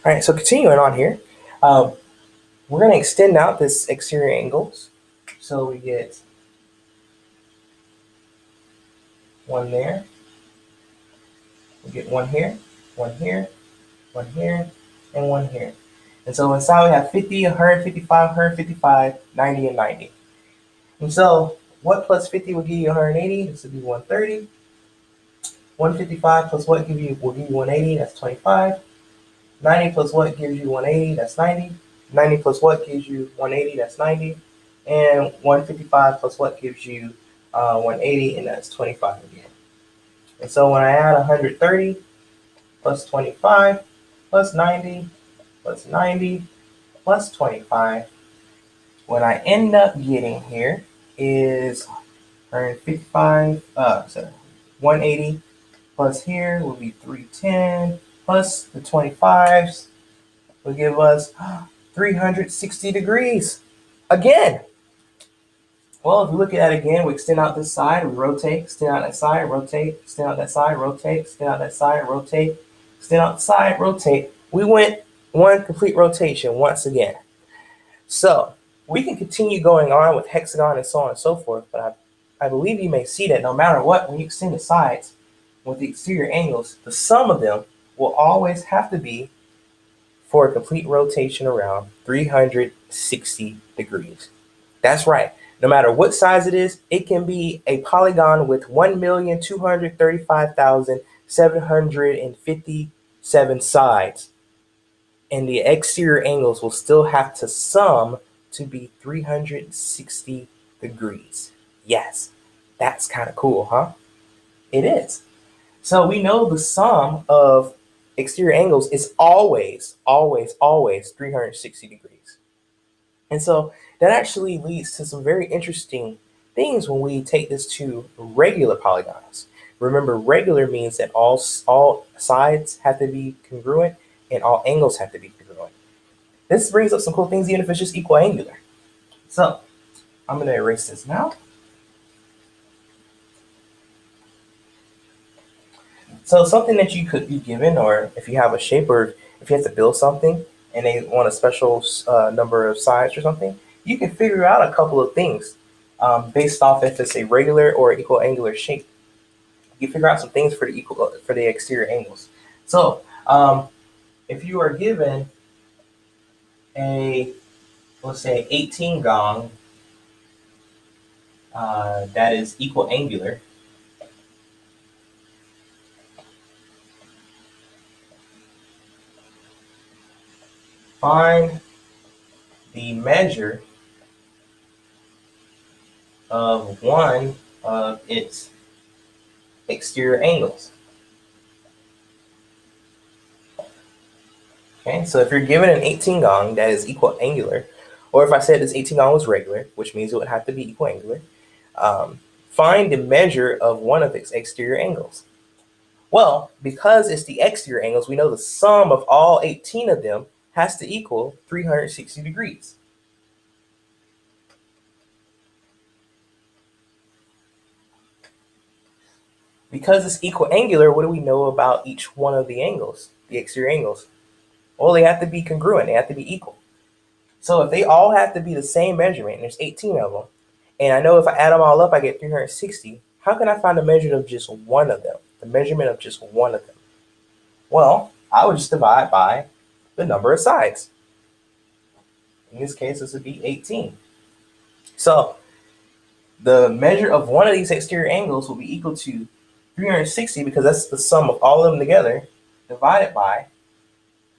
All right, so continuing on here, we're going to extend out this exterior angles. So we get one there, we get one here, one here, one here, and one here. And so inside we have 50, 155, 155, 90, and 90. And so what plus 50 will give you 180? This would be 130. 155 plus what will give you 180? That's 25. 90 plus what gives you 180? That's 90. 90 plus what gives you 180? That's 90. And 155 plus what gives you 180? And that's 25 again. And so when I add 130 plus 25 plus 90 plus 90 plus 25, what I end up getting here is 155, 180 plus here will be 310 plus the 25s will give us 360 degrees. Again, well, if we look at that again, we extend out this side, we rotate, extend out that side, rotate, extend out that side, rotate, extend out that side, rotate, extend out the side, rotate. We went one complete rotation once again. So we can continue going on with hexagon and so on and so forth, but I believe you may see that no matter what, when you extend the sides with the exterior angles, the sum of them will always have to be for a complete rotation around 360 degrees. That's right. No matter what size it is, it can be a polygon with 1,235,757 sides. And the exterior angles will still have to sum to be 360 degrees. Yes, that's kind of cool, huh? It is. So we know the sum of exterior angles is always, always, always 360 degrees. And so that actually leads to some very interesting things when we take this to regular polygons. Remember, regular means that all sides have to be congruent and all angles have to be congruent. This brings up some cool things even if it's just equal angular. So I'm going to erase this now. So something that you could be given, or if you have a shape, or if you have to build something and they want a special number of sides or something, you can figure out a couple of things based off if it's a regular or equal angular shape. You figure out some things for the exterior angles. So if you are given a, let's say, 18 gong that is equal angular, find the measure of one of its exterior angles. Okay, so if you're given an 18 gong that is equal angular, or if I said this 18 gong was regular, which means it would have to be equal angular, find the measure of one of its exterior angles. Well, because it's the exterior angles, we know the sum of all 18 of them has to equal 360 degrees. Because it's equal angular, what do we know about each one of the angles, the exterior angles? Well, they have to be congruent. They have to be equal. So if they all have to be the same measurement, and there's 18 of them, and I know if I add them all up, I get 360, how can I find the measure of just one of them, the measurement of just one of them? Well, I would just divide by the number of sides. In this case, this would be 18. So the measure of one of these exterior angles will be equal to 360 because that's the sum of all of them together divided by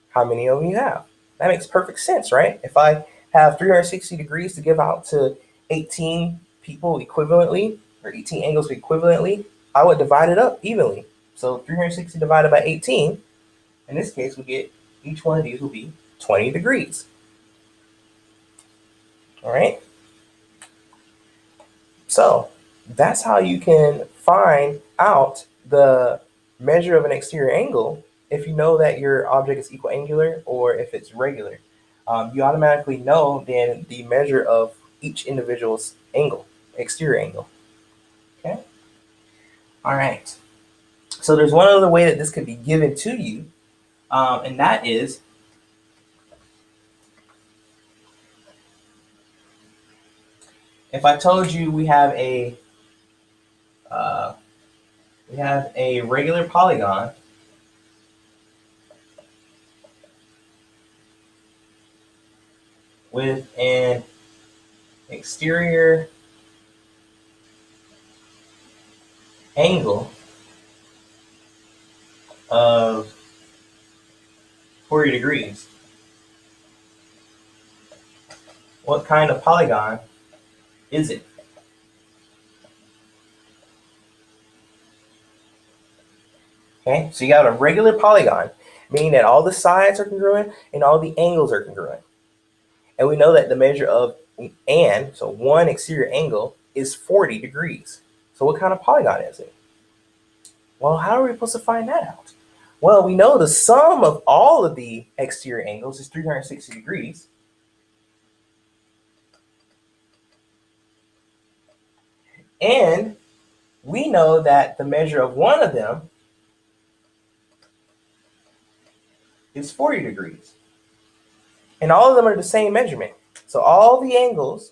how many of them you have. That makes perfect sense, right? If I have 360 degrees to give out to 18 people equivalently, or 18 angles equivalently, I would divide it up evenly. So 360 divided by 18, in this case, we get each one of these will be 20 degrees. All right? So that's how you can find out the measure of an exterior angle if you know that your object is equal angular or if it's regular. You automatically know then the measure of each individual's angle, exterior angle. Okay? All right. So there's one other way that this could be given to you, and that is if I told you we have a regular polygon with an exterior angle of 40 degrees, what kind of polygon is it? Okay, so you got a regular polygon, meaning that all the sides are congruent and all the angles are congruent. And we know that the measure of so one exterior angle is 40 degrees. So what kind of polygon is it? Well, how are we supposed to find that out? Well, we know the sum of all of the exterior angles is 360 degrees. And we know that the measure of one of them is 40 degrees. And all of them are the same measurement. So all the angles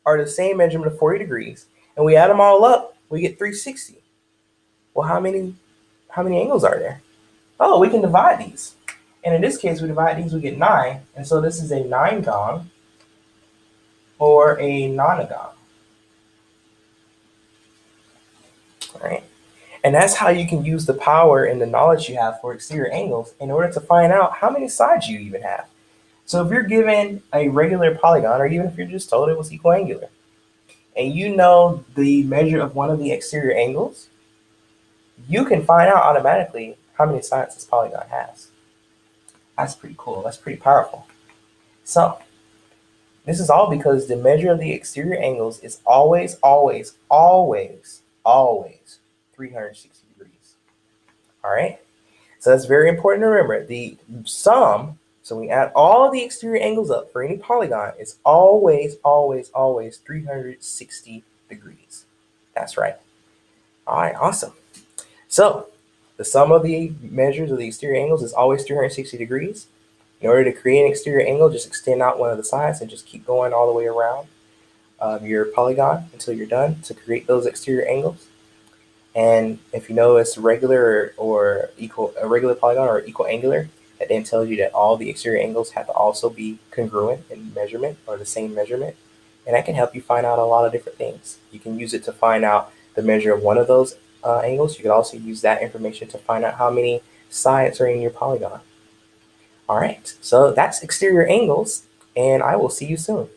are the same measurement of 40 degrees. And we add them all up, we get 360. Well, how many angles are there? Oh, we can divide these. And in this case, we divide these, we get 9. And so this is a 9-gon or a nonagon. All right. And that's how you can use the power and the knowledge you have for exterior angles in order to find out how many sides you even have. So if you're given a regular polygon, or even if you're just told it was equiangular, and you know the measure of one of the exterior angles, you can find out automatically how many sides this polygon has. That's pretty cool. That's pretty powerful. So this is all because the measure of the exterior angles is always 360 degrees. All right. So that's very important to remember. The sum, so we add all the exterior angles up for any polygon, is always 360 degrees. That's right. All right, awesome. So the sum of the measures of the exterior angles is always 360 degrees. In order to create an exterior angle, just extend out one of the sides and just keep going all the way around your polygon until you're done to create those exterior angles. And if you know it's regular or equal, a regular polygon or equiangular, that then tells you that all the exterior angles have to also be congruent in measurement or the same measurement. And that can help you find out a lot of different things. You can use it to find out the measure of one of those angles. You could also use that information to find out how many sides are in your polygon. All right, so that's exterior angles, and I will see you soon.